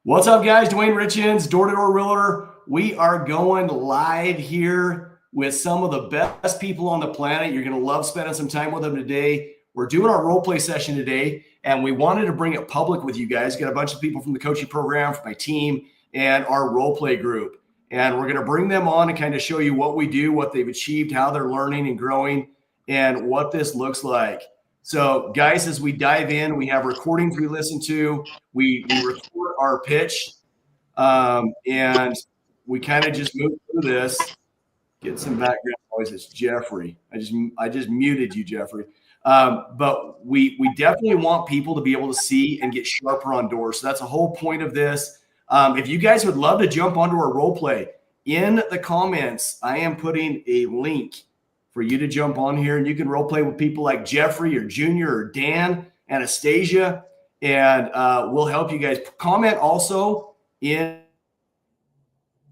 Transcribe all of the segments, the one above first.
What's up, guys? Dwayne Richens, Door to Door Realtor. We are going live here with some of the best people on the planet. You're going to love spending some time with them today. We're doing our role play session today, and we wanted to bring it public with you guys. Got a bunch of people from the coaching program, from my team, and our role play group. And we're going to bring them on and kind of show you what we do, what they've achieved, how they're learning and growing, and what this looks like. So, guys, as we dive in, we have recordings we listen to. We record our pitch, and we kind of just move through this. Get some background noise. It's Jeffrey. I just muted you, Jeffrey. But we definitely want people to be able to see and get sharper on doors. So that's the whole point of this. If you guys would love to jump onto our role play, in the comments, I am putting a link for you to jump on here, and you can role play with people like Jeffrey or Junior or Dan, Anastasia, and we'll help you guys. Comment also in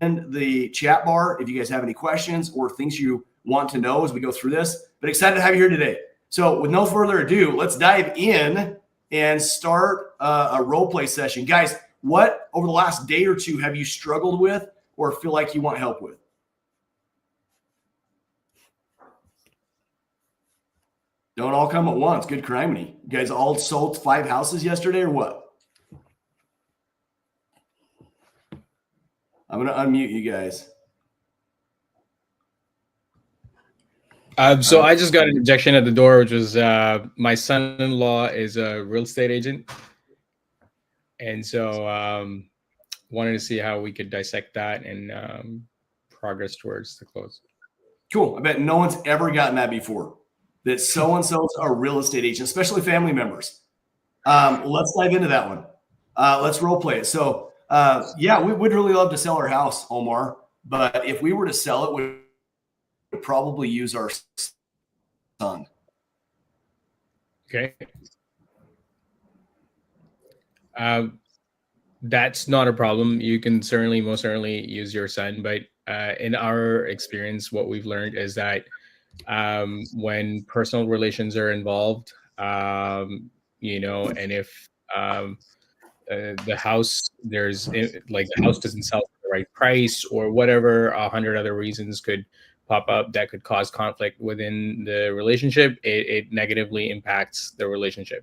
the chat bar if you guys have any questions or things you want to know as we go through this. But excited to have you here today. So with no further ado, let's dive in and start a role play session. Guys, what over the last day or two have you struggled with or feel like you want help with? Don't all come at once. Good criminy. You guys all sold 5 houses yesterday or what? I'm going to unmute you guys. So I just got an objection at the door, which was my son-in-law is a real estate agent. And so wanted to see how we could dissect that and progress towards the close. Cool. I bet no one's ever gotten that before. That so-and-so's are real estate agents, especially family members. Let's dive into that one. Let's role play it. So, yeah, we would really love to sell our house, Omar. But if we were to sell it, we would probably use our son. Okay. That's not a problem. You can most certainly use your son. But in our experience, what we've learned is that when personal relations are involved, and if the house the house doesn't sell for the right price or whatever, 100 other reasons could pop up that could cause conflict within the relationship. It negatively impacts the relationship.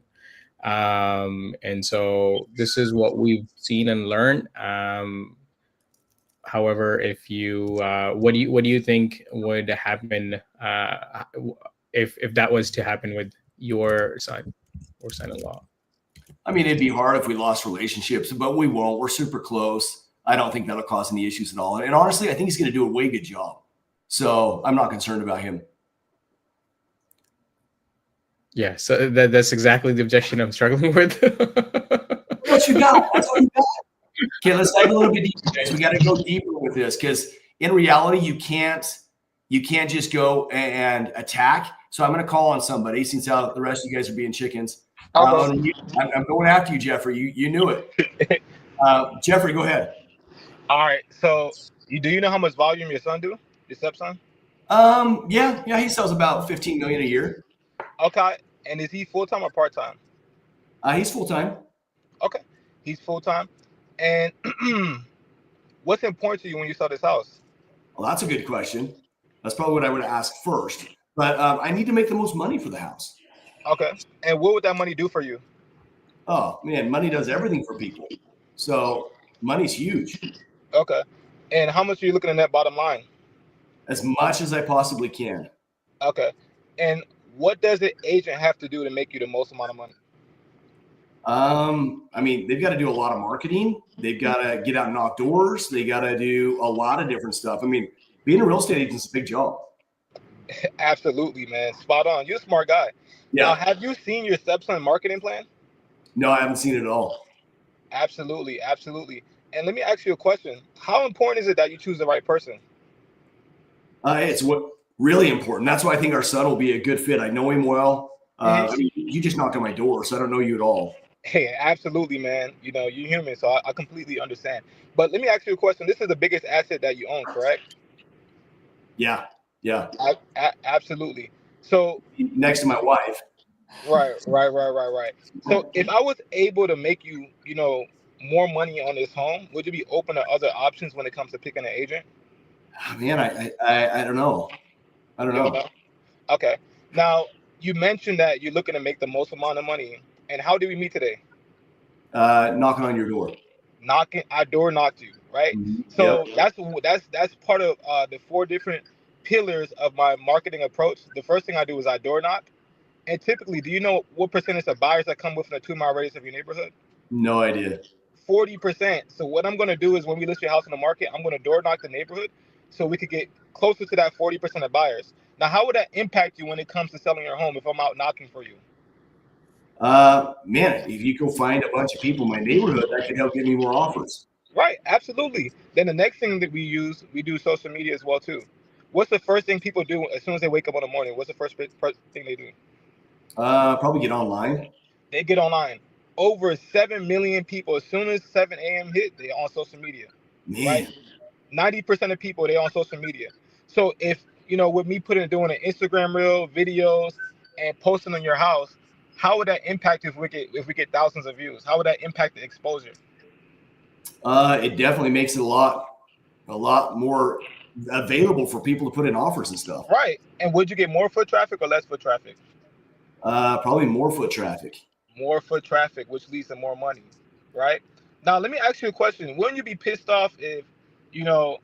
And so this is what we've seen and learned. However, if you, what do you think would happen if that was to happen with your son or son-in-law? I mean, it'd be hard if we lost relationships, but we won't. We're super close. I don't think that'll cause any issues at all. And honestly, I think he's going to do a way good job. So I'm not concerned about him. Yeah, so that's exactly the objection I'm struggling with. What you got? That's what you got. Okay, let's dive a little bit deeper, guys. We got to go deeper with this because in reality, you can't just go and attack. So I'm going to call on somebody since the rest of you guys are being chickens. I'm going after you, Jeffrey. You knew it. Jeffrey, go ahead. All right. So do you know how much volume your son do? Your stepson? Yeah. He sells about $15 million a year. Okay. And is he full-time or part-time? He's full-time. Okay. He's full-time. And what's important to you when you sell this house? Well, that's a good question. That's probably what I would ask first. But I need to make the most money for the house. Okay. And what would that money do for you? Oh, man, money does everything for people. So money's huge. Okay. And how much are you looking at net bottom line? As much as I possibly can. Okay. And what does the agent have to do to make you the most amount of money? I mean, they've got to do a lot of marketing. They've got to get out and knock doors. They got to do a lot of different stuff. I mean, being a real estate agent is a big job. Absolutely, man. Spot on. You're a smart guy. Yeah. Now, have you seen your stepson marketing plan? No, I haven't seen it at all. Absolutely. Absolutely. And let me ask you a question. How important is it that you choose the right person? It's really important. That's why I think our son will be a good fit. I know him well. I mean, you just knocked on my door, so I don't know you at all. Hey, absolutely, man. You're human, so I completely understand. But let me ask you a question. This is the biggest asset that you own, correct? Yeah. Absolutely. So next to my wife. Right. So if I was able to make you, more money on this home, would you be open to other options when it comes to picking an agent? Man, I don't know. I don't You don't know. know? Okay. Now, you mentioned that you're looking to make the most amount of money. And how did we meet today? Knocking on your door. I door knocked you, right? Mhm. So Yep. that's part of the 4 different pillars of my marketing approach. The first thing I do is I door knock. And typically, do you know what percentage of buyers that come within a 2-mile radius of your neighborhood? No idea. 40%. So what I'm going to do is when we list your house in the market, I'm going to door knock the neighborhood so we could get closer to that 40% of buyers. Now, how would that impact you when it comes to selling your home if I'm out knocking for you? Man, if you go find a bunch of people in my neighborhood, that could help get me more offers. Right, absolutely. Then the next thing that we do social media as well too. What's the first thing people do as soon as they wake up in the morning? What's the first thing they do? Probably get online. They get online. Over 7 million people, as soon as 7 a.m. hit, they on social media, right? Man, 90% of people, they on social media. So if, with me doing an Instagram reel, videos, and posting on your house, how would that impact if we get thousands of views? How would that impact the exposure? it definitely makes it a lot more available for people to put in offers and stuff. Right. And would you get more foot traffic or less foot traffic? Probably more foot traffic. More foot traffic, which leads to more money, right? Now, let me ask you a question. Wouldn't you be pissed off if, you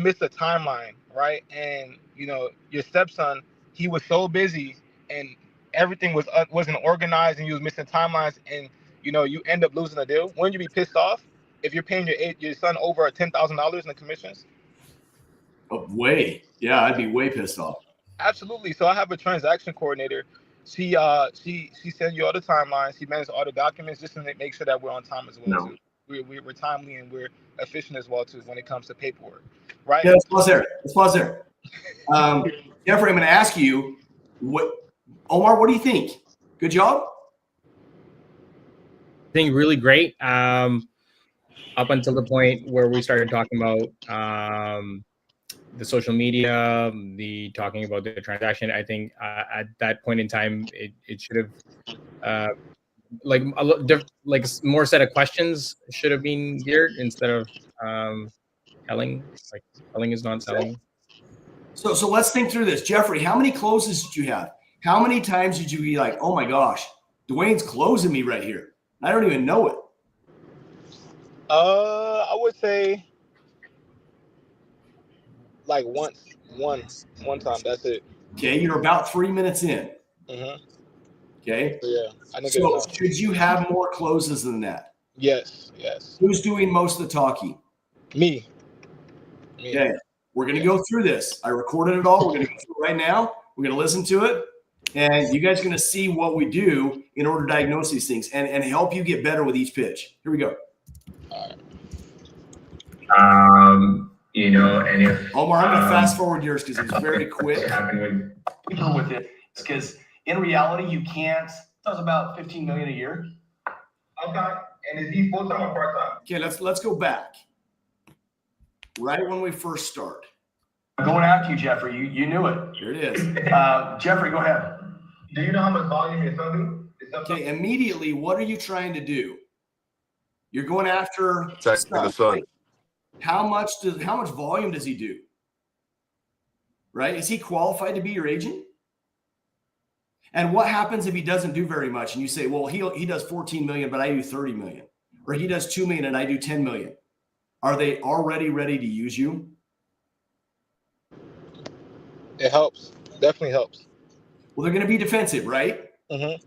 missed a timeline, right? And, your stepson, he was so busy and everything wasn't organized and you was missing timelines and, you end up losing a deal. Wouldn't you be pissed off if you're paying your son over $10,000 in the commissions? Yeah, I'd be way pissed off. Absolutely. So I have a transaction coordinator. She sends you all the timelines. She manages all the documents just to make sure that we're on time as well too. We're timely and we're efficient as well too when it comes to paperwork, right? Yeah, let's pause there. Jeffrey, I'm going to ask you, Omar, what do you think? Good job? I think really great. Up until the point where we started talking about the social media, the talking about the transaction, I think at that point in time, it should have like more set of questions should have been geared instead of telling. Like telling is not selling. So let's think through this. Jeffrey, how many closes did you have? How many times did you be like, oh my gosh, Dwayne's closing me right here? I don't even know it. I would say like one time. That's it. Okay, you're about 3 minutes in. Mm-hmm. Okay. Yeah, I think. So should you have more closes than that? Yes. Who's doing most of the talking? Me. Okay. We're going to go through this. I recorded it all. We're going to go through it right now. We're going to listen to it. And you guys are going to see what we do in order to diagnose these things and help you get better with each pitch. Here we go. All right. And if Omar, I'm going to fast forward yours because it's very quick. With it, because in reality, you can't. That was about 15 million a year. Okay. And is he full time or part time? Okay, let's go back. Right when we first start. I'm going after you, Jeffrey. You knew it. Here it is. Jeffrey, go ahead. Do you know how much volume your son do? Okay, immediately, what are you trying to do? You're going after the son. Right? How much volume does he do? Right? Is he qualified to be your agent? And what happens if he doesn't do very much and you say, well, he does 14 million, but I do 30 million, or he does 2 million and I do 10 million. Are they already ready to use you? It helps. Definitely helps. Well, they're going to be defensive, right? Mm-hmm.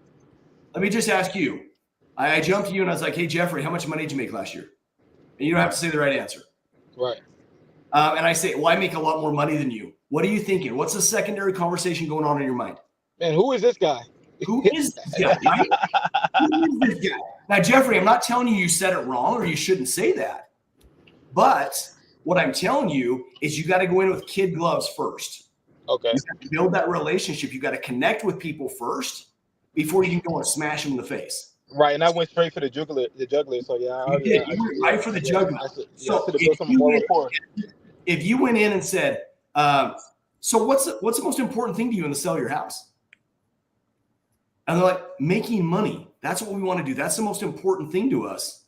Let me just ask you. I jumped to you and I was like, hey, Jeffrey, how much money did you make last year? And you don't have to say the right answer. Right. And I say, well, I make a lot more money than you. What are you thinking? What's the secondary conversation going on in your mind? Man, who is this guy? Who is this guy? Right? Who is this guy? Now, Jeffrey, I'm not telling you said it wrong or you shouldn't say that. But what I'm telling you is you got to go in with kid gloves first. Okay. You got to build that relationship. You got to connect with people first before you can go and smash them in the face. Right, and I went straight for the juggler. So yeah, you went right for the juggler. So if you went in and said, "So what's the most important thing to you in the sale of your house?" And they're like, "Making money." That's what we want to do. That's the most important thing to us.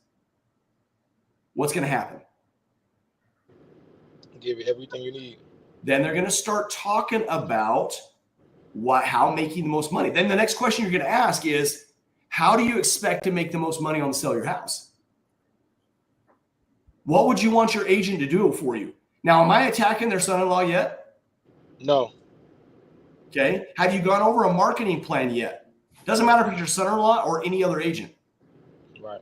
What's going to happen? Give you everything you need. Then they're going to start talking about how making the most money. Then the next question you're going to ask is, how do you expect to make the most money on the sale of your house? What would you want your agent to do for you? Now, am I attacking their son-in-law yet? No. Okay. Have you gone over a marketing plan yet? Doesn't matter if it's your son-in-law or any other agent. Right.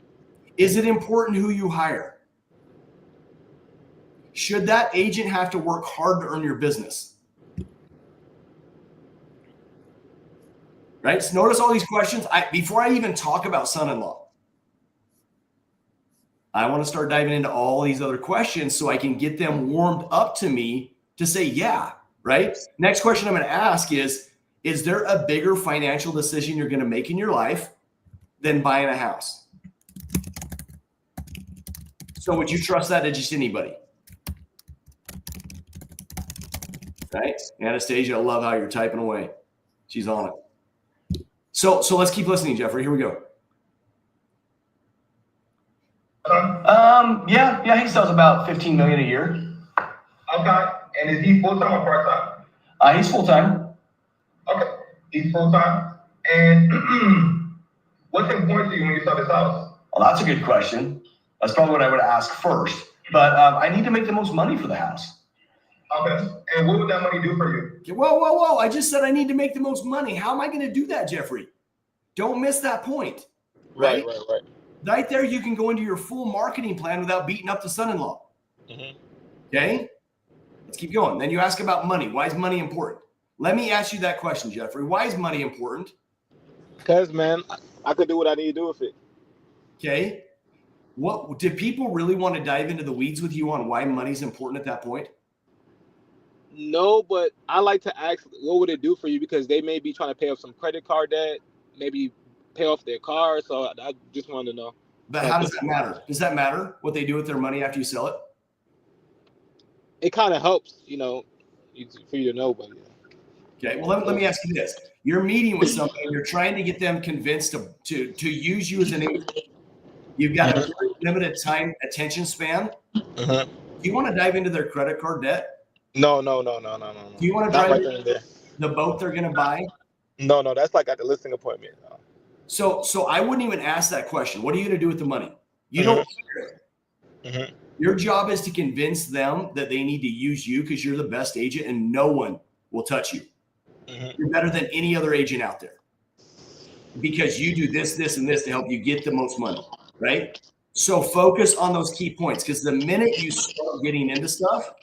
Is it important who you hire? Should that agent have to work hard to earn your business? Right? So notice all these questions. Before I even talk about son-in-law, I want to start diving into all these other questions so I can get them warmed up to me to say, yeah, right? Next question I'm going to ask is there a bigger financial decision you're going to make in your life than buying a house? So would you trust that to just anybody? Right? Anastasia, I love how you're typing away. She's on it. So let's keep listening, Jeffrey. Here we go. Yeah, he sells about 15 million a year. Okay. And is he full-time or part-time? He's full-time. Okay. He's full-time. And what's important to you when you sell this house? Well, that's a good question. That's probably what I would ask first. But I need to make the most money for the house. Okay. And what would that money do for you? Okay, whoa. I just said I need to make the most money. How am I going to do that, Jeffrey? Don't miss that point. Right? Right there, you can go into your full marketing plan without beating up the son-in-law. Mm-hmm. Okay? Let's keep going. Then you ask about money. Why is money important? Let me ask you that question, Jeffrey. Why is money important? Because, man, I could do what I need to do with it. Okay. What did people really want to dive into the weeds with you on why money's important at that point? No, but I like to ask, what would it do for you? Because they may be trying to pay off some credit card debt, maybe pay off their car. So I just wanted to know. But how does that matter? Does that matter what they do with their money after you sell it? It kind of helps, for you to know. But yeah. Okay. Well, let me ask you this: you're meeting with somebody, and you're trying to get them convinced to use you as an agent. You've got a very limited time attention span. Uh-huh. Do you want to dive into their credit card debt? No. Do you want to Not drive right there. the boat they're going to buy? No, that's like at the listing appointment. No. So I wouldn't even ask that question. What are you going to do with the money? You don't care. Mm-hmm. Your job is to convince them that they need to use you because you're the best agent and no one will touch you. Mm-hmm. You're better than any other agent out there because you do this, and this to help you get the most money, right? So focus on those key points because the minute you start getting into stuff,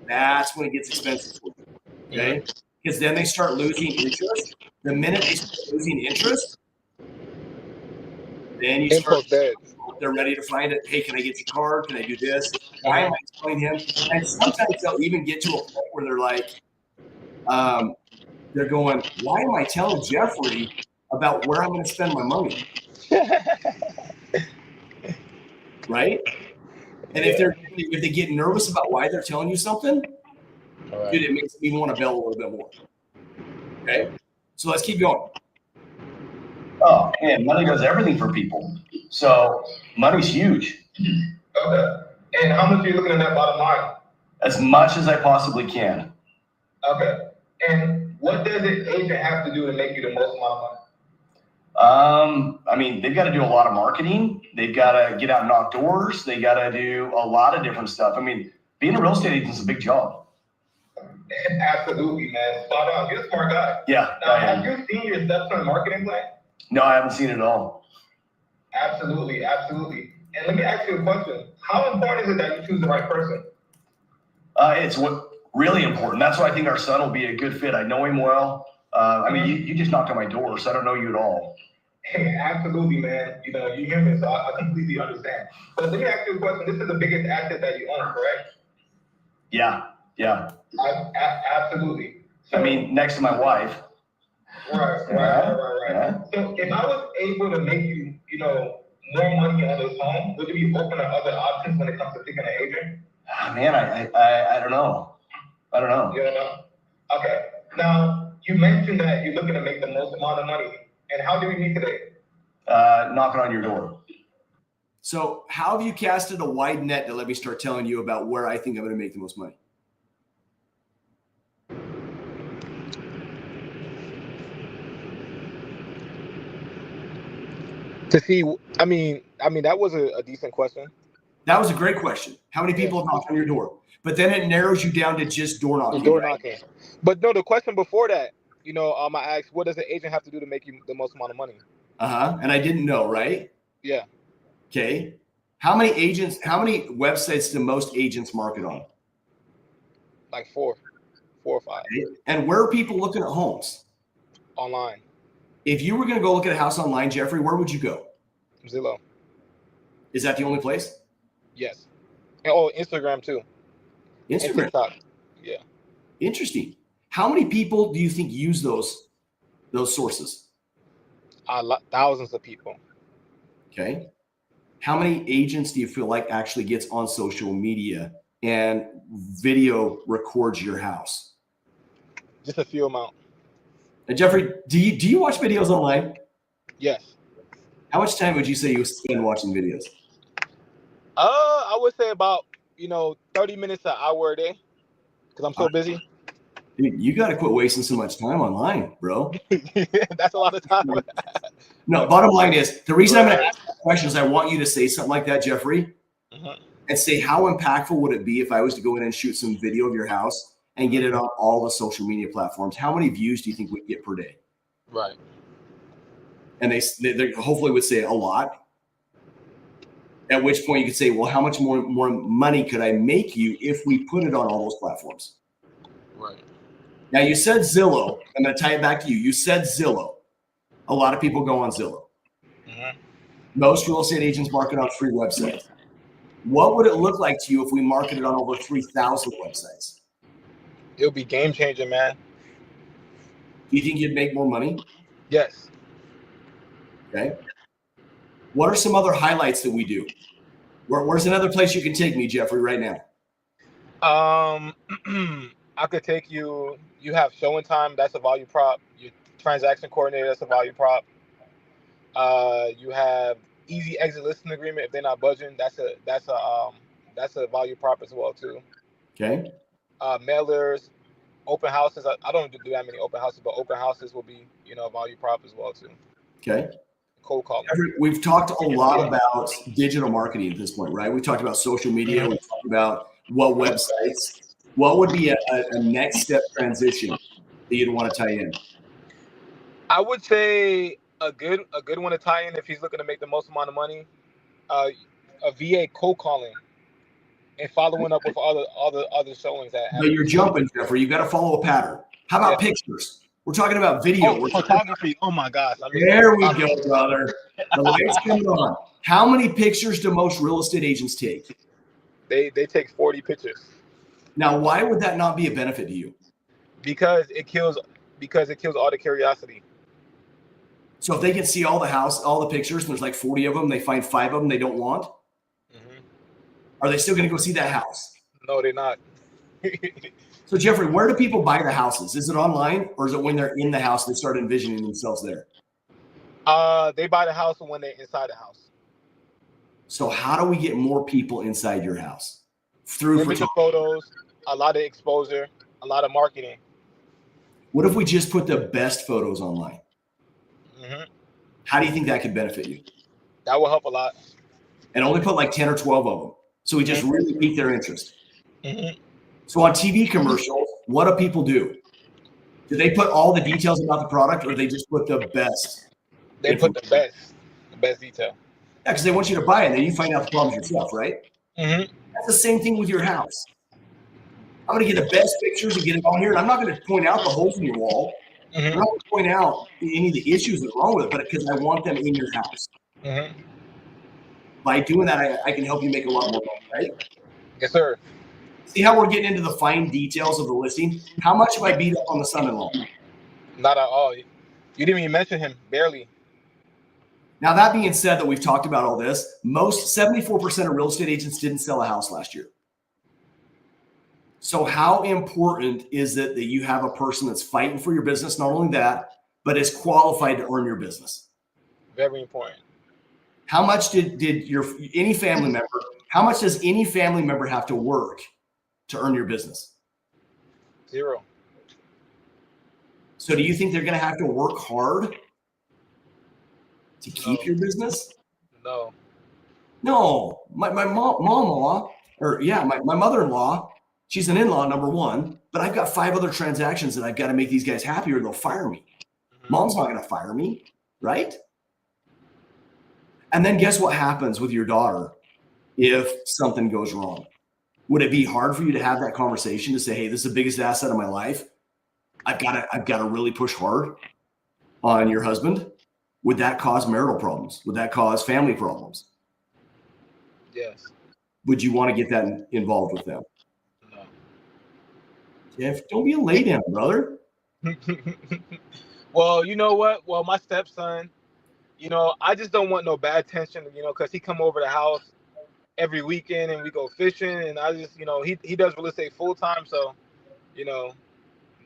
that's when it gets expensive for you, okay? Because then they start losing interest. The minute they start losing interest, then you start. They're ready to find it. Hey, can I get your card? Can I do this? Why am I telling him? And sometimes they'll even get to a point where they're like, they're going, why am I telling Jeffrey about where I'm going to spend my money? Right? And if they get nervous about why they're telling you something, dude, it makes me want to bail a little bit more. Okay? So let's keep going. Oh, man, money does everything for people. So money's huge. Okay. And how much are you looking at that bottom line? As much as I possibly can. Okay. And what does an agent have to do to make you the most amount of money? I mean, they've got to do a lot of marketing. They've got to get out and knock doors. They got to do a lot of different stuff. I mean, being a real estate agent is a big job. Absolutely, man. Spot on. You're a smart guy. Yeah. Now, have you seen your stepson marketing plan? No, I haven't seen it at all. Absolutely. And let me ask you a question. How important is it that you choose the right person? It's really important. That's why I think our son will be a good fit. I know him well. I mean, you just knocked on my door, so I don't know you at all. Hey, absolutely, man. You hear me, so I completely understand. But let me ask you a question. This is the biggest asset that you own, correct? Yeah. Absolutely. So, I mean, next to my wife. Right. Yeah. So if I was able to make you, more money on this home, would you be open to other options when it comes to picking an agent? Man, I don't know. You don't know? Okay. Now, you mentioned that you're looking to make the most amount of money. And how do we meet today? knocking on your door. So how have you casted a wide net to let me start telling you about where I think I'm going to make the most money? To see, I mean, that was a decent question. That was a great question. How many people have knocked on your door? But then it narrows you down to just door knocking. Door right? knocking. But no, the question before that, I asked, what does the agent have to do to make you the most amount of money? And I didn't know, right? Yeah. Okay. How many websites do most agents market on? Like four or five. Okay. And where are people looking at homes? Online. If you were going to go look at a house online, Jeffrey, where would you go? Zillow. Is that the only place? Yes. And Instagram too. And Instagram. TikTok. Yeah. Interesting. How many people do you think use those sources? Thousands of people. Okay. How many agents do you feel like actually gets on social media and video records your house? Just a few amount. And Jeffrey, do you watch videos online? Yes. How much time would you say you spend watching videos? I would say about 30 minutes to an hour a day, because I'm so busy. Dude, you got to quit wasting so much time online, bro. That's a lot of time. No, bottom line is, the reason I'm going to ask that question is I want you to say something like that, Jeffrey, and say how impactful would it be if I was to go in and shoot some video of your house and get it on all the social media platforms? How many views do you think we'd get per day? Right. And they hopefully would say a lot. At which point you could say, well, how much more money could I make you if we put it on all those platforms? Right. Now, you said Zillow. I'm going to tie it back to you. You said Zillow. A lot of people go on Zillow. Most real estate agents market on free websites. What would it look like to you if we marketed on over 3,000 websites? It'll be game changing, man. Do you think you'd make more money? Yes. Okay. What are some other highlights that we do? Where's another place you can take me, Jeffrey, right now? I could take you. You have showing time. That's a value prop. Your transaction coordinator. That's a value prop. You have easy exit listing agreement. If they're not budging, that's a value prop as well too. Okay. Mailers, open houses. I don't do that many open houses, but open houses will be a value prop as well too. Okay. Cold calling. We've talked a lot about digital marketing at this point, right? We talked about social media. We talked about what websites. What would be a next step transition that you'd want to tie in? I would say a good one to tie in if he's looking to make the most amount of money. A VA cold calling and following up with all the other showings that happen. No, you're jumping, Jeffrey. You got to follow a pattern. How about pictures? We're talking about video. Photography. Oh my gosh. There we go, brother. The lights coming on. How many pictures do most real estate agents take? They take 40 pictures. Now, why would that not be a benefit to you? Because it kills all the curiosity. So if they can see all the pictures, and there's like 40 of them, they find 5 of them they don't want. Are they still going to go see that house? No, they're not. So Jeffrey, where do people buy the houses? Is it online, or is it when they're in the house they start envisioning themselves there? They buy the house when they're inside the house. So how do we get more people inside your house? Through photos, a lot of exposure, a lot of marketing. What if we just put the best photos online? How do you think that could benefit you? That will help a lot. And only put like 10 or 12 of them. So we just really pique their interest. So on TV commercials, what do people do? Do they put all the details about the product, or they just put the best? They put the best detail. Yeah, because they want you to buy it, and then you find out the problems yourself, right? That's the same thing with your house. I'm going to get the best pictures and get it on here, and I'm not going to point out the holes in your wall. I'm not going to point out any of the issues that are wrong with it, but because I want them in your house. By doing that, I can help you make a lot more money, right? Yes, sir. See how we're getting into the fine details of the listing? How much have I beat up on the son-in-law? Not at all. You didn't even mention him, barely. Now, that being said that we've talked about all this, 74% of real estate agents didn't sell a house last year. So how important is it that you have a person that's fighting for your business? Not only that, but is qualified to earn your business? Very important. How much did any family member, how much does any family member have to work to earn your business? 0. So do you think they're going to have to work hard to keep your business? No. No, my mom-in-law, my mother-in-law, she's an in-law, number one, but I've got 5 other transactions that I've got to make these guys happy or they'll fire me. Mom's not going to fire me, right? And then guess what happens with your daughter if something goes wrong? Would it be hard for you to have that conversation to say, hey, this is the biggest asset of my life. I've got to really push hard on your husband? Would that cause marital problems? Would that cause family problems? Yes. Would you want to get that involved with them? No. Jeff, don't be a lay down, brother. Well, you know what? Well, my stepson, you know, I just don't want no bad tension, you know, because he come over the house every weekend and we go fishing, and I just, you know, he does real estate full time, so, you know,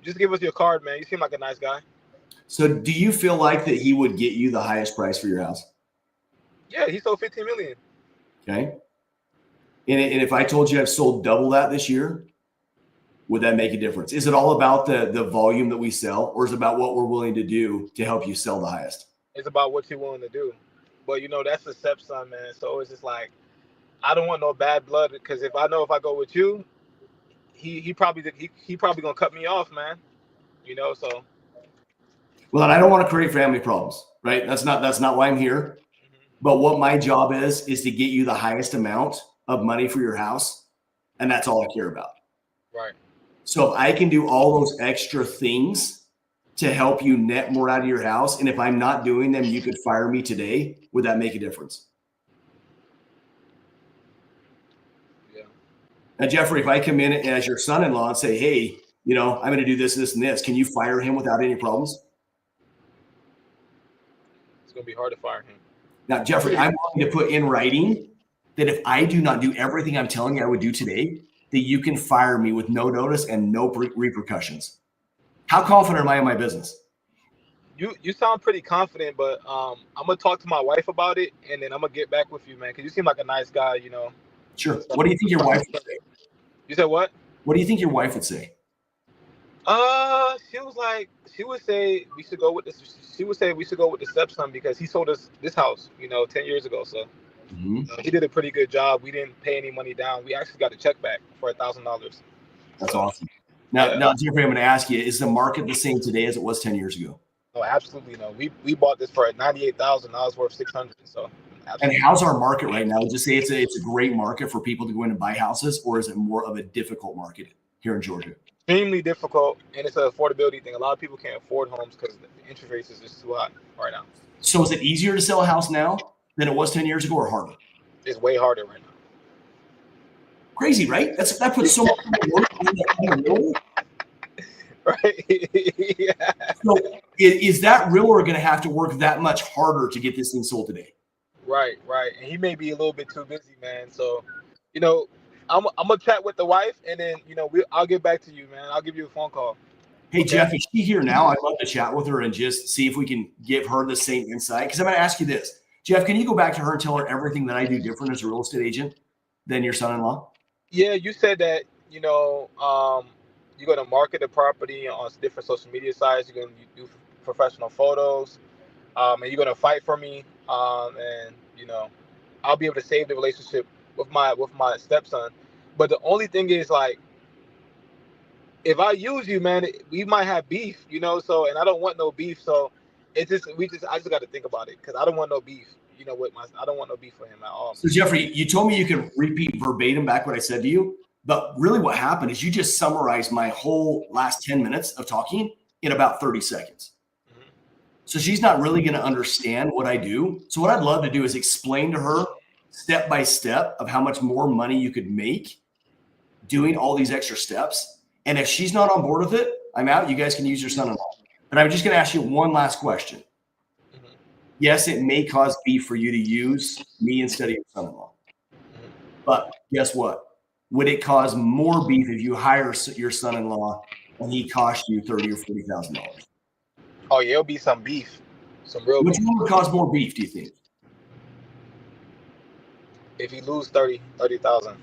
just give us your card, man. You seem like a nice guy. So do you feel like that he would get you the highest price for your house? Yeah, he sold 15 million. Okay. And if I told you I've sold double that this year, would that make a difference? Is it all about the volume that we sell, or is it about what we're willing to do to help you sell the highest? It's about what you're willing to do. But, you know, that's the stepson, man. So it's just like, I don't want no bad blood, because if I go with you, he probably gonna cut me off, man. You know, so. Well, and I don't want to create family problems, right? That's not why I'm here. But what my job is to get you the highest amount of money for your house, and that's all I care about. Right. So if I can do all those extra things to help you net more out of your house, and if I'm not doing them, you could fire me today, would that make a difference? Yeah. Now, Jeffrey, if I come in as your son-in-law and say, hey, you know, I'm going to do this, this, and this, can you fire him without any problems? It's going to be hard to fire him. Now, Jeffrey, I'm willing to put in writing that if I do not do everything I'm telling you I would do today, that you can fire me with no notice and no repercussions. How confident am I in my business? You sound pretty confident, but I'm gonna talk to my wife about it, and then I'm gonna get back with you, man, because you seem like a nice guy, you know. Sure. What do you think your wife would say? You said what? What do you think your wife would say? She would say we should go with the stepson because he sold us this house, you know, 10 years ago. So he did a pretty good job. We didn't pay any money down. We actually got a check back for $1,000. That's awesome. Now, Jeffrey, I'm going to ask you: is the market the same today as it was 10 years ago? No, absolutely no. We bought this for $98,000. Now it's worth $600. So. Absolutely. And how's our market right now? Would you say it's a great market for people to go in and buy houses, or is it more of a difficult market here in Georgia? Extremely difficult, and it's an affordability thing. A lot of people can't afford homes because the interest rates is just too high right now. So is it easier to sell a house now than it was 10 years ago, or harder? It's way harder right now. Crazy, right? That puts so much work on the realtor. Right. Yeah. So is that realtor going to have to work that much harder to get this thing sold today? Right. And he may be a little bit too busy, man. So, you know, I'm gonna chat with the wife, and then, you know, I'll get back to you, man. I'll give you a phone call. Hey, okay? Jeff, is she here now? I'd love to chat with her and just see if we can give her the same insight. Because I'm going to ask you this. Jeff, can you go back to her and tell her everything that I do different as a real estate agent than your son-in-law? Yeah, you said that, you know, you're going to market the property on different social media sites. You're going to do professional photos, and you're going to fight for me. And, you know, I'll be able to save the relationship with my stepson. But the only thing is, like, if I use you, man, we might have beef, you know. So, and I don't want no beef. So, I just got to think about it, because I don't want no beef, you know. I don't want no beef for him at all. So, Jeffrey, you told me you could repeat verbatim back what I said to you, but really what happened is you just summarized my whole last 10 minutes of talking in about 30 seconds. Mm-hmm. So she's not really going to understand what I do. So what I'd love to do is explain to her step by step of how much more money you could make doing all these extra steps. And if she's not on board with it, I'm out. You guys can use your son-in-law. But I'm just going to ask you one last question. Mm-hmm. Yes, it may cause beef for you to use me instead of your son-in-law. Mm-hmm. But guess what? Would it cause more beef if you hire your son-in-law and he cost you $30,000 or $40,000? Oh, yeah, it'll be some beef. Some real Which beef. one would cause more beef, do you think? If he lose 30,000,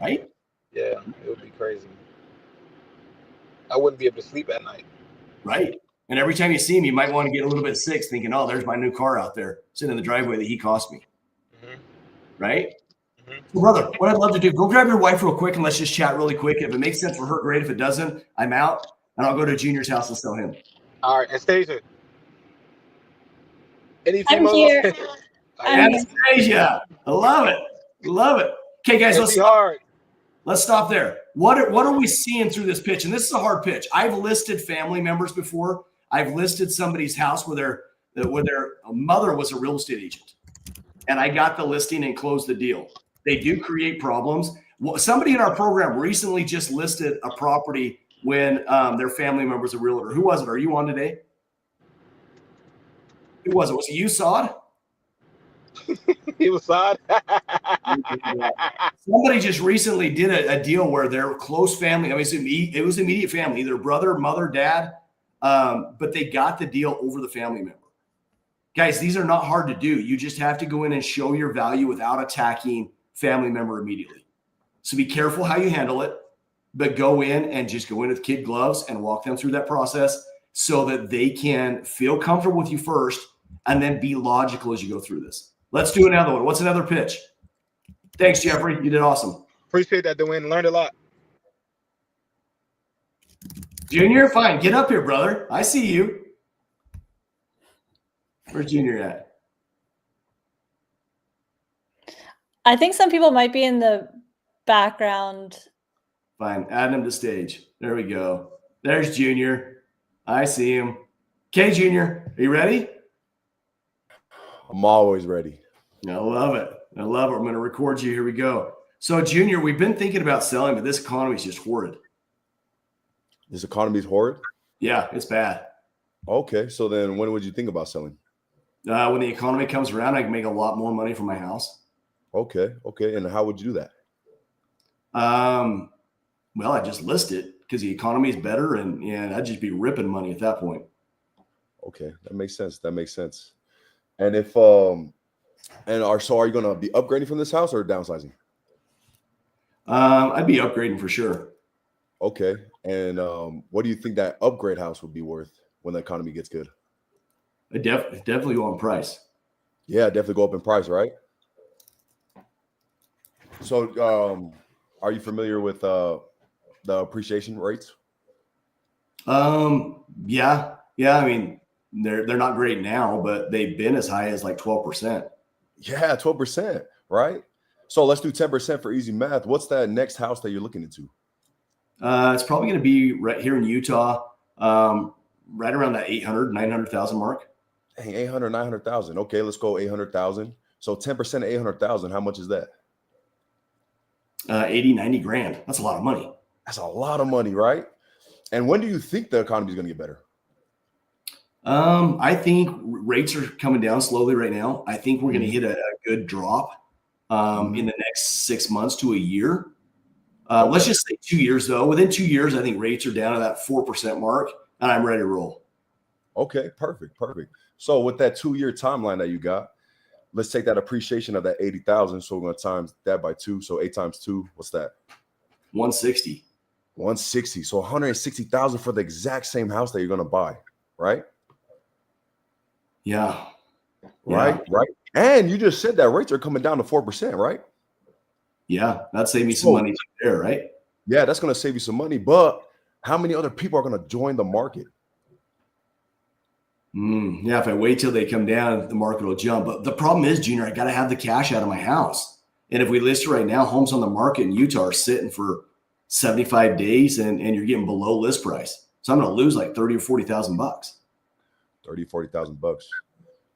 Right? yeah, it would be crazy. I wouldn't be able to sleep at night. Right. And every time you see him, you might want to get a little bit sick thinking, oh, there's my new car out there sitting in the driveway that he cost me. Mhm. Right? Mhm. So brother, what I'd love to do, go grab your wife real quick and let's just chat really quick. If it makes sense for her, great. If it doesn't, I'm out and I'll go to Junior's house and sell him. All right, Anastasia. Any I'm females? here. I'm here. Anastasia. I love it. Love it. Okay, guys, It'd be hard. let's stop there. What are we seeing through this pitch? And this is a hard pitch. I've listed family members before. I've listed somebody's house where their mother was a real estate agent. And I got the listing and closed the deal. They do create problems. Well, somebody in our program recently just listed a property when their family member was a realtor. Who was it? Are you on today? Who was it? Was it you, Saad? He was sad. Somebody just recently did a deal where their close family, I mean, it was immediate family, either brother, mother, dad, but they got the deal over the family member. Guys, these are not hard to do. You just have to go in and show your value without attacking family member immediately. So be careful how you handle it, but go in and just go in with kid gloves and walk them through that process so that they can feel comfortable with you first and then be logical as you go through this. Let's do another one. What's another pitch? Thanks, Jeffrey. You did awesome. Appreciate that, Dwayne. Learned a lot. Junior, fine. Get up here, brother. I see you. Where's Junior at? I think some people might be in the background. Fine. Add him to stage. There we go. There's Junior. I see him. Okay, Junior. Are you ready? I'm always ready. I love it. I love it. I'm going to record you. Here we go. So, Junior, we've been thinking about selling, but this economy is just horrid. This economy is horrid. Yeah, it's bad. Okay, so then when would you think about selling? When the economy comes around, I can make a lot more money from my house. Okay, and how would you do that? Well, I just list it because the economy is better, and I'd just be ripping money at that point. Okay, that makes sense. And if are you going to be upgrading from this house or downsizing? I'd be upgrading for sure. Okay, and what do you think that upgrade house would be worth when the economy gets good? I definitely go on price. Yeah, definitely go up in price, right? So, are you familiar with the appreciation rates? Yeah. I mean, they're not great now, but they've been as high as like 12%. Yeah, 12%, right? So let's do 10% for easy math. What's that next house that you're looking into? It's probably going to be right here in Utah, right around that 800, 900,000 mark. Dang, 800, 900,000. Okay, let's go 800,000. So 10% of 800,000, how much is that? 80, 90 grand. That's a lot of money. That's a lot of money, right? And when do you think the economy is going to get better? I think rates are coming down slowly right now. I think we're going to hit a good drop in the next 6 months to a year. Let's just say 2 years, though. Within 2 years, I think rates are down to that 4% mark, and I'm ready to roll. Okay, perfect. So with that 2-year timeline that you got, let's take that appreciation of that 80,000. So we're going to times that by 2. So 8 times 2, what's that? 160. 160. So 160,000 for the exact same house that you're going to buy, right? Yeah. Right. And you just said that rates are coming down to 4%, right? Yeah, that'd save me some money there, right? Yeah, that's going to save you some money. But how many other people are going to join the market? Yeah, if I wait till they come down, the market will jump. But the problem is, Junior, I got to have the cash out of my house. And if we list it right now, homes on the market in Utah are sitting for 75 days and you're getting below list price. So I'm going to lose like 30 or 40,000 bucks. 30, 40,000 bucks.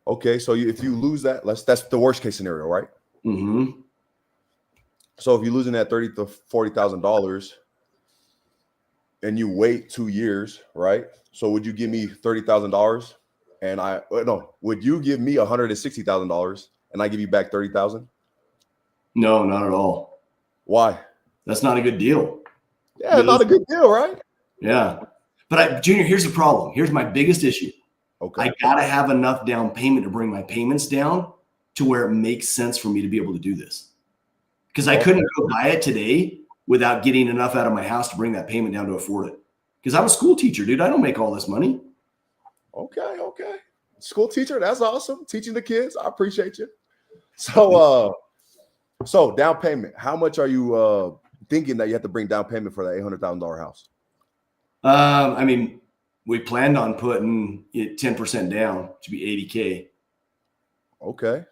Okay, so if you lose that, that's the worst case scenario, right? Mm-hmm. So if you're losing that $30,000 to $40,000 and you wait 2 years, right? So would you give me $30,000 and would you give me $160,000 and I give you back 30,000? No, not at all. Why? That's not a good deal. Yeah, not a good deal, right? Yeah. But Junior, here's the problem. Here's my biggest issue. Okay. I got to have enough down payment to bring my payments down to where it makes sense for me to be able to do this. Because I couldn't go buy it today without getting enough out of my house to bring that payment down to afford it. Because I'm a school teacher, dude. I don't make all this money. Okay. School teacher, that's awesome. Teaching the kids. I appreciate you. So down payment. How much are you thinking that you have to bring down payment for that $800,000 house? I mean, we planned on putting it 10% down to be $80K. Okay.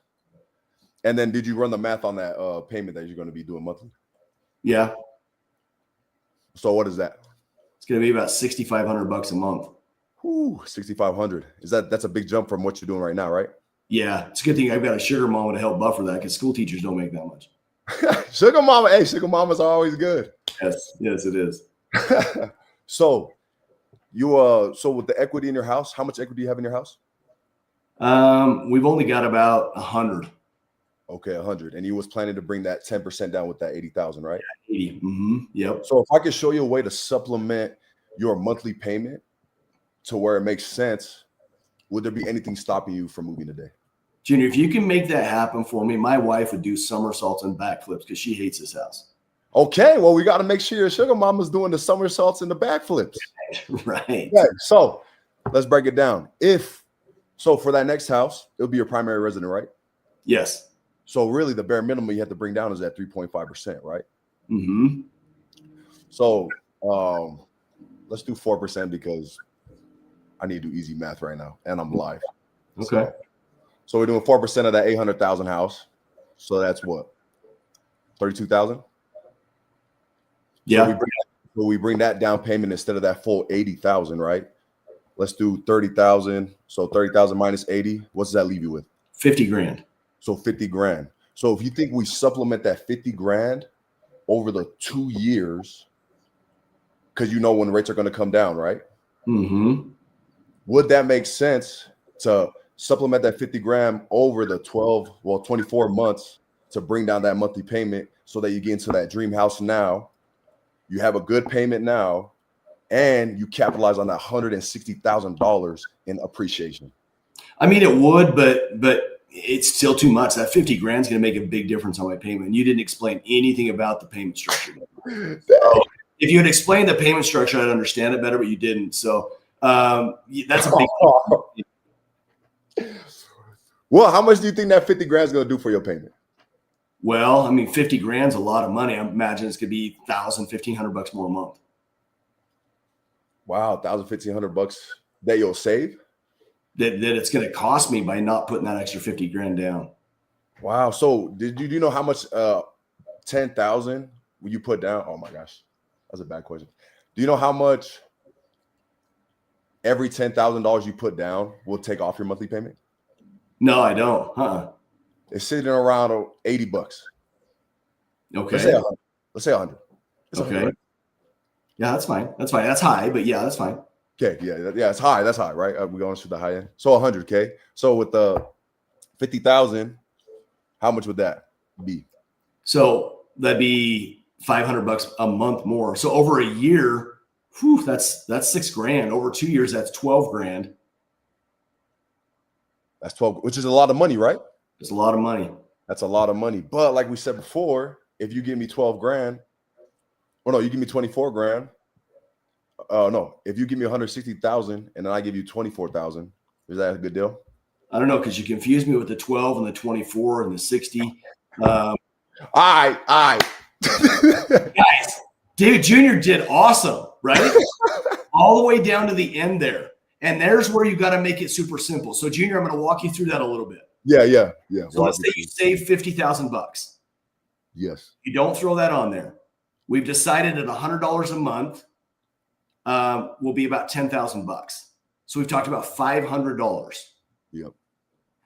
And then did you run the math on that payment that you're going to be doing monthly? Yeah. So what is that? It's going to be about $6,500 a month. Ooh, 6,500. That's a big jump from what you're doing right now, right? Yeah. It's a good thing I've got a sugar mama to help buffer that because school teachers don't make that much. Sugar mama. Hey, sugar mamas are always good. Yes, it is. So you so with the equity in your house, how much equity do you have in your house? We've only got about 100. Okay, 100. And you was planning to bring that 10% down with that 80,000, right? 80. Mm-hmm. Yep. So if I could show you a way to supplement your monthly payment to where it makes sense, would there be anything stopping you from moving today? Junior, if you can make that happen for me, my wife would do somersaults and backflips because she hates this house. Okay, well, we got to make sure your sugar mama's doing the somersaults and the backflips. Right. Okay, so let's break it down. So for that next house, it'll be your primary resident, right? Yes. So really the bare minimum you have to bring down is at 3.5%, right? Mm-hmm. So let's do 4% because I need to do easy math right now and I'm live. Okay. So we're doing 4% of that 800,000 house. So that's what? 32,000? Yeah. So we bring that down payment instead of that full 80,000, right? Let's do 30,000. So 30,000 minus 80, what does that leave you with? 50 grand. So 50 grand. So if you think we supplement that 50 grand over the 2 years, because you know when rates are going to come down, right? Mm-hmm. Would that make sense to supplement that 50 grand over the 24 months to bring down that monthly payment so that you get into that dream house now? You have a good payment now, and you capitalize on that $160,000 in appreciation. I mean, it would, but it's still too much. That 50 grand is going to make a big difference on my payment. You didn't explain anything about the payment structure. So if you had explained the payment structure, I'd understand it better, but you didn't. So that's a big. Well, how much do you think that 50 grand is going to do for your payment? Well, I mean, 50 grand is a lot of money. I imagine it's going to be $1,000, $1,500 more a month. Wow, $1,000, $1,500 that you'll save? That it's going to cost me by not putting that extra 50 grand down. Wow. So do you know how much 10,000 will you put down? Oh my gosh, that's a bad question. Do you know how much every $10,000 you put down will take off your monthly payment? No, I don't. It's sitting around $80. Okay. Let's say 100. It's okay. 100, right? Yeah, that's fine. That's fine. That's high, but yeah, that's fine. Okay. Yeah. It's high. That's high, right? We're going to the high end. So 100K. So with the 50,000, how much would that be? So that'd be $500 a month more. So over a year, whew, that's $6 grand. Over 2 years, that's 12 grand. That's 12, which is a lot of money, right? It's a lot of money. That's a lot of money. But like we said before, if you give me 12 grand, or no, you give me 24 grand. No, if you give me 160,000 and then I give you 24,000, is that a good deal? I don't know, because you confused me with the 12 and the 24 and the 60. All right. Guys, David Jr. did awesome, right? All the way down to the end there. And there's where you got to make it super simple. So, Junior, I'm going to walk you through that a little bit. Yeah. So let's say you save $50,000. Yes. You don't throw that on there. We've decided at $100 a month will be about $10,000. So we've talked about $500. Yep.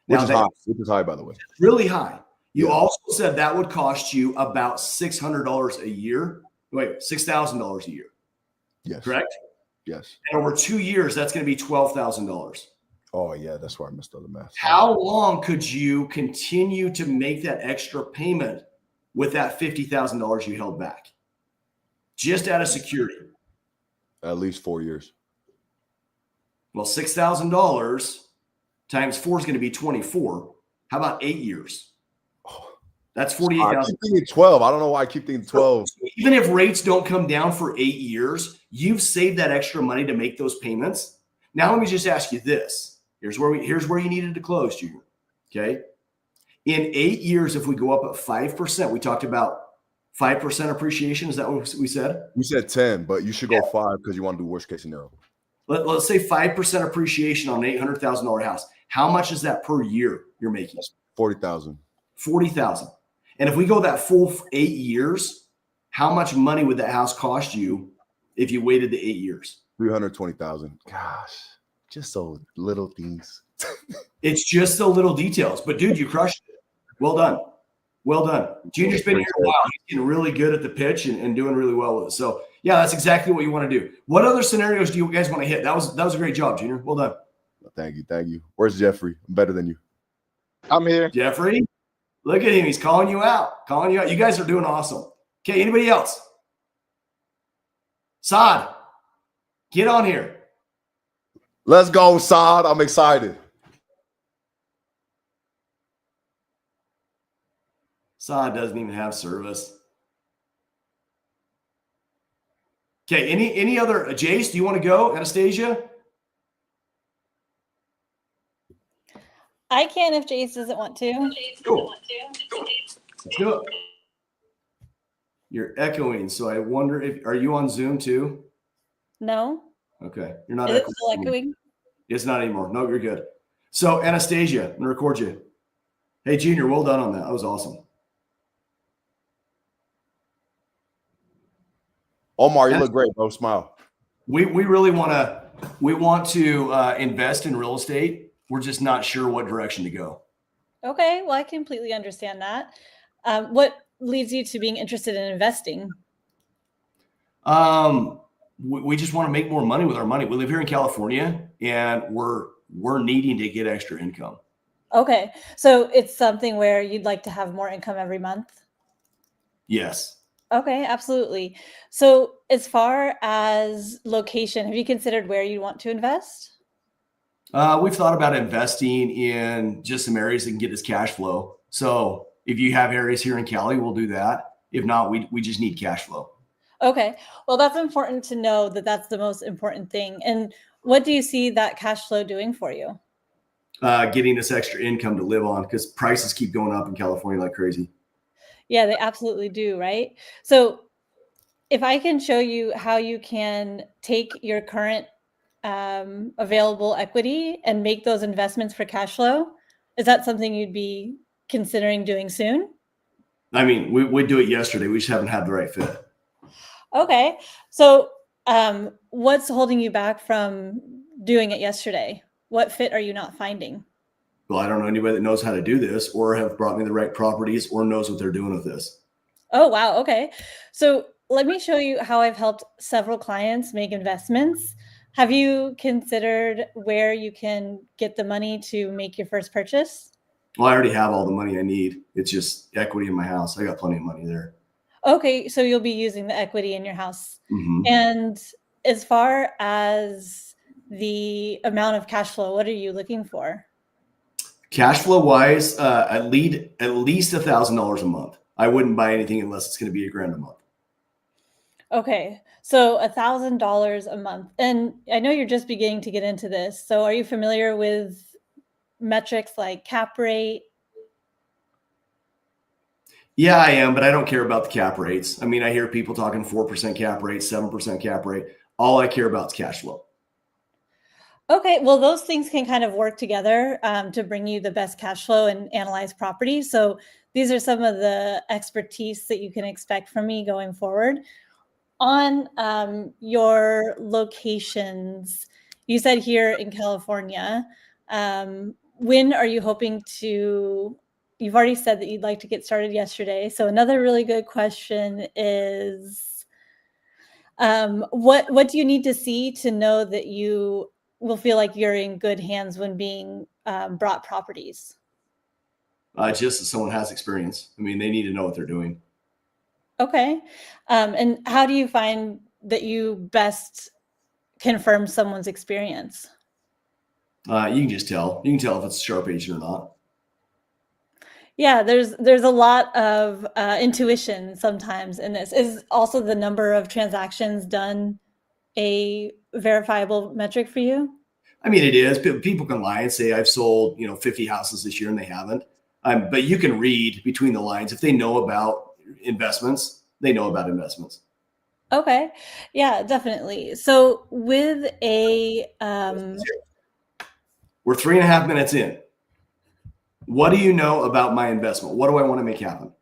Which is high, by the way. Really high. You also said that would cost you about $600 a year. Wait, $6,000 a year. Yes. Correct? Yes. And over 2 years, that's going to be $12,000. Oh, yeah. That's where I missed all the math. How long could you continue to make that extra payment with that $50,000 you held back? Just out of security. At least 4 years. Well, $6,000 times 4 is going to be 24. How about 8 years? That's I 48,000. keep thinking 12. I don't know why I keep thinking 12. Even if rates don't come down for 8 years, you've saved that extra money to make those payments. Now, let me just ask you this. Here's where you needed to close, Junior. Okay. In 8 years, if we go up at 5%, we talked about 5% appreciation. Is that what we said? You said 10, but you should go 5 because you want to do worst case scenario. Let's say 5% appreciation on an $800,000 house. How much is that per year you're making? 40,000. 40,000. And if we go that full 8 years, how much money would that house cost you if you waited the 8 years? 320,000. Gosh, just those little things. It's just the little details. But dude, you crushed it. Well done. Well done. Junior's been here a while. He's getting really good at the pitch and doing really well with it. So yeah, that's exactly what you want to do. What other scenarios do you guys want to hit? That was a great job, Junior. Well done. Thank you. Thank you. Where's Jeffrey? I'm better than you. I'm here. Jeffrey, look at him. He's calling you out. Calling you out. You guys are doing awesome. Okay, anybody else? Saad, get on here. Let's go, Saad. I'm excited. Saad doesn't even have service. Okay, any other? Jace, do you want to go? Anastasia? I can if Jace doesn't want to. Cool. Let's do it. You're echoing, so I wonder if are you on Zoom too? No? Okay, you're not. Is it still echoing? It's not anymore. No, you're good. So Anastasia, I'm gonna record you. Hey, Junior, well done on that. That was awesome. Omar, you look great, bro. Smile. We really want to invest in real estate. We're just not sure what direction to go. Okay, well, I completely understand that. What leads you to being interested in investing? We just want to make more money with our money. We live here in California, and we're needing to get extra income. Okay, so it's something where you'd like to have more income every month? Yes. Okay, absolutely. So as far as location, have you considered where you want to invest? We've thought about investing in just some areas that can get us cash flow. So if you have areas here in Cali, we'll do that. If not, we just need cash flow. Okay, well, that's important to know that that's the most important thing. And what do you see that cash flow doing for you? Getting us extra income to live on because prices keep going up in California like crazy. Yeah, they absolutely do, right? So if I can show you how you can take your current available equity and make those investments for cash flow, is that something you'd be considering doing soon? I mean, we'd do it yesterday. We just haven't had the right fit. Okay. So what's holding you back from doing it yesterday? What fit are you not finding? Well, I don't know anybody that knows how to do this or have brought me the right properties or knows what they're doing with this. Oh, wow. Okay. So let me show you how I've helped several clients make investments. Have you considered where you can get the money to make your first purchase? Well, I already have all the money I need. It's just equity in my house. I got plenty of money there. Okay. So you'll be using the equity in your house. Mm-hmm. And as far as the amount of cash flow, what are you looking for? Cash flow wise, at least $1,000 a month. I wouldn't buy anything unless it's going to be $1,000 a month. Okay, so $1,000 a month. And I know you're just beginning to get into this. So are you familiar with metrics like cap rate? Yeah, I am, but I don't care about the cap rates. I mean, I hear people talking 4% cap rate, 7% cap rate. All I care about is cash flow. Okay, well, those things can kind of work together to bring you the best cash flow and analyze property. So these are some of the expertise that you can expect from me going forward. On your locations, you said here in California, when are you hoping to, you've already said that you'd like to get started yesterday. So another really good question is, what do you need to see to know that you will feel like you're in good hands when being brought properties? Just as someone has experience. I mean, they need to know what they're doing. Okay. And how do you find that you best confirm someone's experience? You can just tell. You can tell if it's a sharp agent or not. Yeah, there's a lot of intuition sometimes in this. Is also the number of transactions done a verifiable metric for you? I mean, it is. People can lie and say I've sold 50 houses this year and they haven't. But you can read between the lines. If they know about investments, they know about investments. Okay, yeah, definitely. So with a We're 3.5 minutes in. What do you know about my investment? What do I want to make happen?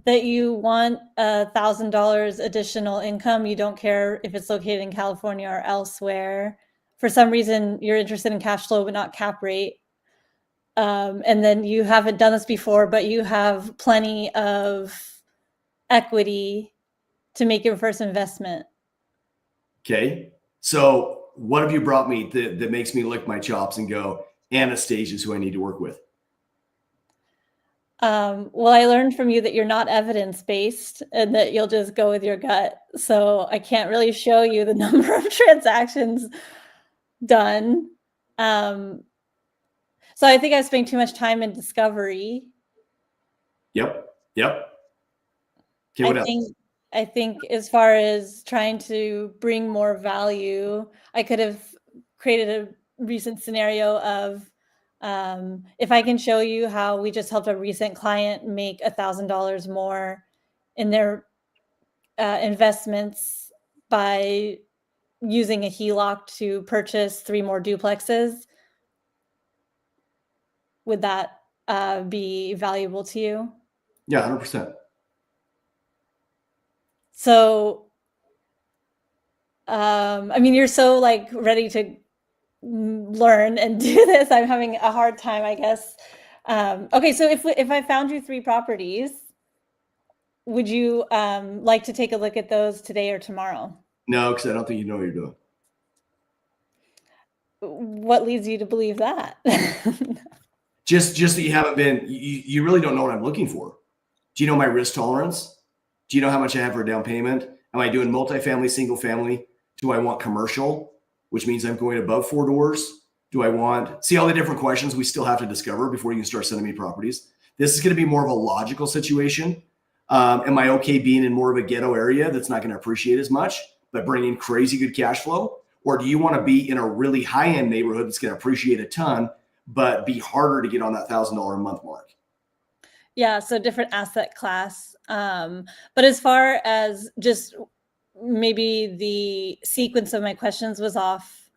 that you want $1,000 additional income, you don't care if it's located in California or elsewhere. For some reason, you're interested in cash flow, but not cap rate. And then you haven't done this before, but you have plenty of equity to make your first investment. Okay. So what have you brought me that makes me lick my chops and go, Anastasia is who I need to work with? Well, I learned from you that you're not evidence-based and that you'll just go with your gut. So I can't really show you the number of transactions done. So I think I spent too much time in discovery. Yep. Okay, what else? I think as far as trying to bring more value, I could have created a recent scenario of if I can show you how we just helped a recent client make $1,000 more in their investments by using a HELOC to purchase 3 more duplexes, would that be valuable to you? Yeah, 100%. So, I mean, you're so like ready to learn and do this. I'm having a hard time, I guess. Okay, so if I found you 3 properties, would you like to take a look at those today or tomorrow? No, because I don't think you know what you're doing. What leads you to believe that? Just that you haven't been, you really don't know what I'm looking for. Do you know my risk tolerance? Do you know how much I have for a down payment? Am I doing multifamily, single family? Do I want commercial, which means I'm going above 4 doors? Do I want, see all the different questions we still have to discover before you can start sending me properties? This is going to be more of a logical situation. Am I okay being in more of a ghetto area that's not going to appreciate as much, but bringing crazy good cash flow? Or do you want to be in a really high-end neighborhood that's going to appreciate a ton, but be harder to get on that $1,000 a month mark? Yeah, so different asset class. But as far as just maybe the sequence of my questions was off,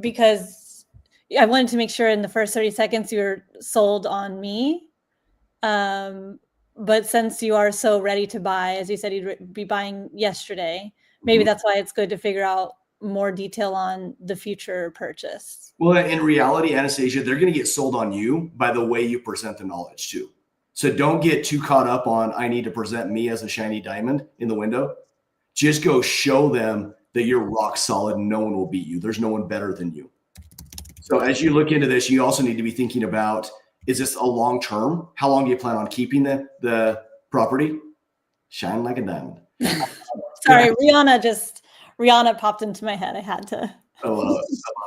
because I wanted to make sure in the first 30 seconds you were sold on me. But since you are so ready to buy, as you said, you'd be buying yesterday, maybe that's why it's good to figure out more detail on the future purchase. Well, in reality, Anastasia, they're going to get sold on you by the way you present the knowledge too. So don't get too caught up on, I need to present me as a shiny diamond in the window. Just go show them that you're rock solid and no one will beat you. There's no one better than you. So as you look into this, you also need to be thinking about, is this a long term? How long do you plan on keeping the property? Shine like a diamond. Sorry, Rihanna popped into my head. I had to. I love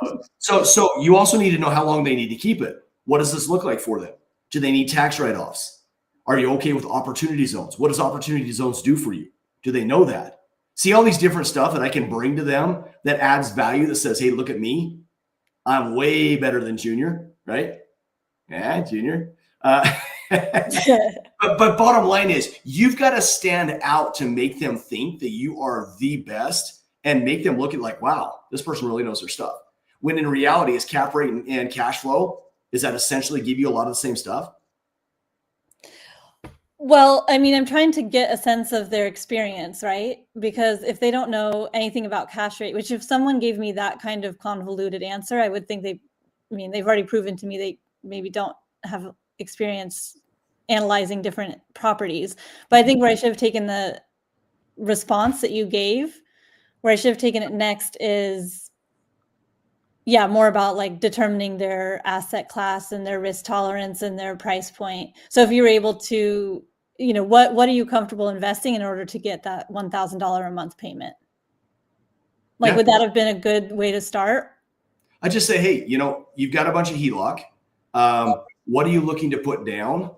it. So you also need to know how long they need to keep it. What does this look like for them? Do they need tax write-offs? Are you okay with opportunity zones? What does opportunity zones do for you? Do they know that? See all these different stuff that I can bring to them that adds value, that says, hey, look at me. I'm way better than Junior, right? Yeah, Junior. But bottom line is, you've got to stand out to make them think that you are the best and make them look at like, wow, this person really knows their stuff. When in reality, is cap rate and cash flow, does that essentially give you a lot of the same stuff? Well, I mean, I'm trying to get a sense of their experience, right? Because if they don't know anything about cash rate, which if someone gave me that kind of convoluted answer, I would think they've already proven to me they maybe don't have experience analyzing different properties. But I think where I should have taken the response that you gave, where I should have taken it next is, yeah, more about like determining their asset class and their risk tolerance and their price point. So if you were able to, what are you comfortable investing in order to get that $1,000 a month payment? Like, Yeah. would that have been a good way to start? I just say, hey, you've got a bunch of HELOC. What are you looking to put down?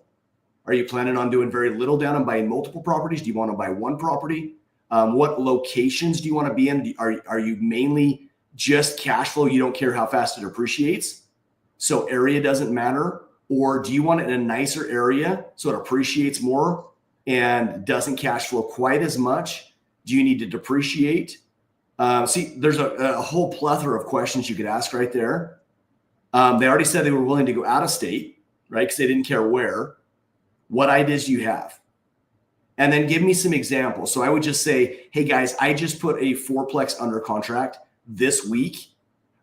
Are you planning on doing very little down and buying multiple properties? Do you want to buy one property? What locations do you want to be in? Are you mainly just cash flow? You don't care how fast it appreciates, so area doesn't matter? Or do you want it in a nicer area so it appreciates more and doesn't cash flow quite as much? Do you need to depreciate? See, there's a whole plethora of questions you could ask right there. They already said they were willing to go out of state, right? Because they didn't care where. What ideas do you have? And then give me some examples. So I would just say, hey guys, I just put a fourplex under contract this week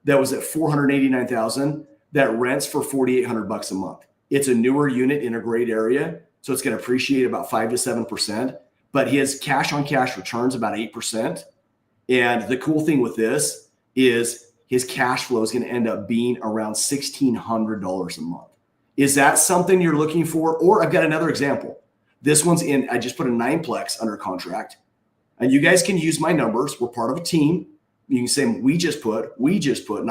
that was at $489,000 that rents for $4,800 a month. It's a newer unit in a great area, so it's going to appreciate about 5 to 7%. But his cash on cash returns about 8%. And the cool thing with this is his cash flow is going to end up being around $1,600 a month. Is that something you're looking for? Or I've got another example. This one's I just put a 9plex under contract. And you guys can use my numbers. We're part of a team. You can say we just put, not we just put a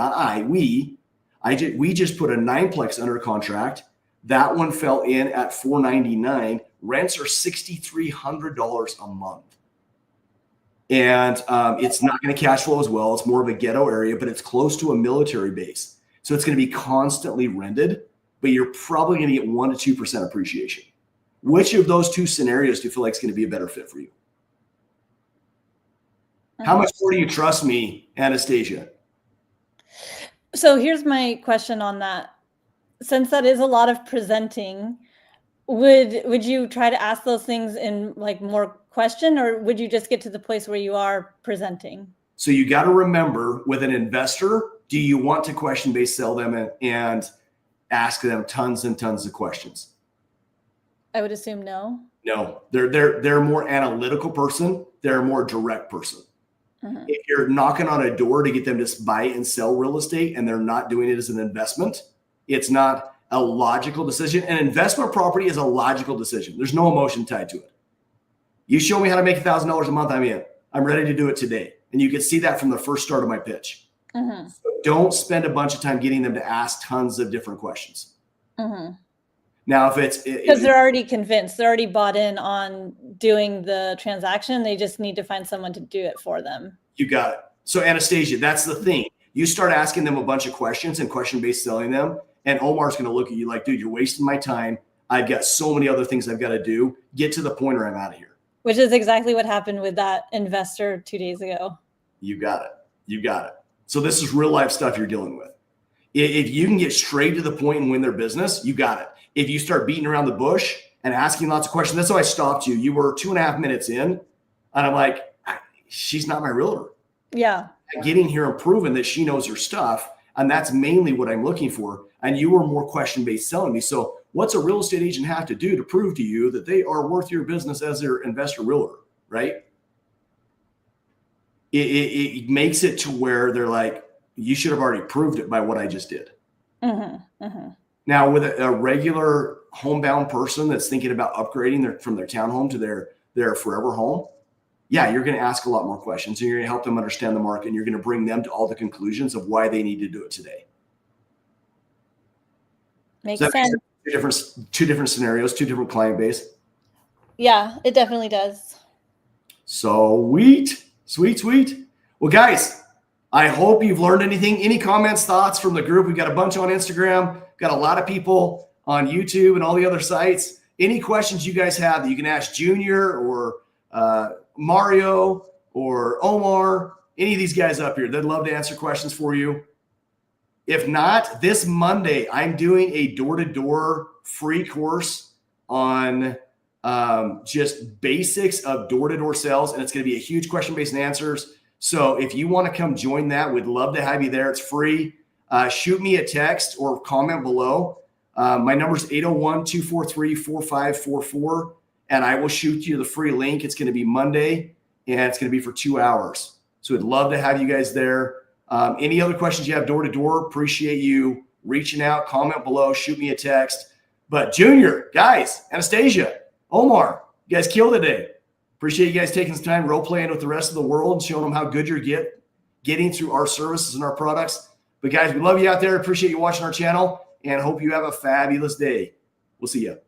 9plex under contract. That one fell in at $499. Rents are $6,300 a month. And it's not going to cash flow as well. It's more of a ghetto area, but it's close to a military base. So it's going to be constantly rented, but you're probably going to get 1 to 2% appreciation. Which of those two scenarios do you feel like is going to be a better fit for you? How much more do you trust me, Anastasia? So here's my question on that. Since that is a lot of presenting, would you try to ask those things in like more question, or would you just get to the place where you are presenting? So you got to remember, with an investor, do you want to question-based sell them and ask them tons and tons of questions? I would assume no. No, they're a more analytical person. They're a more direct person. Mm-hmm. If you're knocking on a door to get them to buy and sell real estate and they're not doing it as an investment, it's not a logical decision. An investment property is a logical decision. There's no emotion tied to it. You show me how to make $1,000 a month, I'm in. I'm ready to do it today. And you can see that from the first start of my pitch. Mm-hmm. So don't spend a bunch of time getting them to ask tons of different questions. Mm-hmm. Now, if it's because they're already convinced, they're already bought in on doing the transaction. They just need to find someone to do it for them. You got it. So Anastasia, that's the thing. You start asking them a bunch of questions and question-based selling them, and Omar's going to look at you like, dude, you're wasting my time. I've got so many other things I've got to do. Get to the point or I'm out of here. Which is exactly what happened with that investor 2 days ago. You got it. You got it. So this is real life stuff you're dealing with. If you can get straight to the point and win their business, you got it. If you start beating around the bush and asking lots of questions, that's how I stopped you. You were 2.5 minutes in, and I'm like, she's not my realtor. Yeah. Getting here and proving that she knows her stuff, and that's mainly what I'm looking for. And you were more question-based selling me. So what's a real estate agent have to do to prove to you that they are worth your business as their investor realtor, right? It makes it to where they're like, you should have already proved it by what I just did. Mm-hmm, mm-hmm. Now, with a regular homebound person that's thinking about upgrading from their townhome to their forever home, yeah, you're going to ask a lot more questions, and you're going to help them understand the market, and you're going to bring them to all the conclusions of why they need to do it today. Makes sense. Two different scenarios, two different client base. Yeah, it definitely does. Sweet. Well, guys, I hope you've learned anything. Any comments, thoughts from the group? We've got a bunch on Instagram. Got a lot of people on YouTube and all the other sites. Any questions you guys have that you can ask Junior or Mario or Omar, any of these guys up here, they'd love to answer questions for you. If not, this Monday, I'm doing a door-to-door free course on just basics of door-to-door sales, and it's going to be a huge question-based answers. So if you want to come join that, we'd love to have you there. It's free. Shoot me a text or comment below. My number is 801-243-4544, and I will shoot you the free link. It's going to be Monday, and it's going to be for 2 hours. So we'd love to have you guys there. Any other questions you have door-to-door, appreciate you reaching out. Comment below. Shoot me a text. But Junior, guys, Anastasia, Omar, you guys killed it today. Appreciate you guys taking some time role-playing with the rest of the world and showing them how good you getting through our services and our products. But guys, we love you out there. Appreciate you watching our channel and hope you have a fabulous day. We'll see you.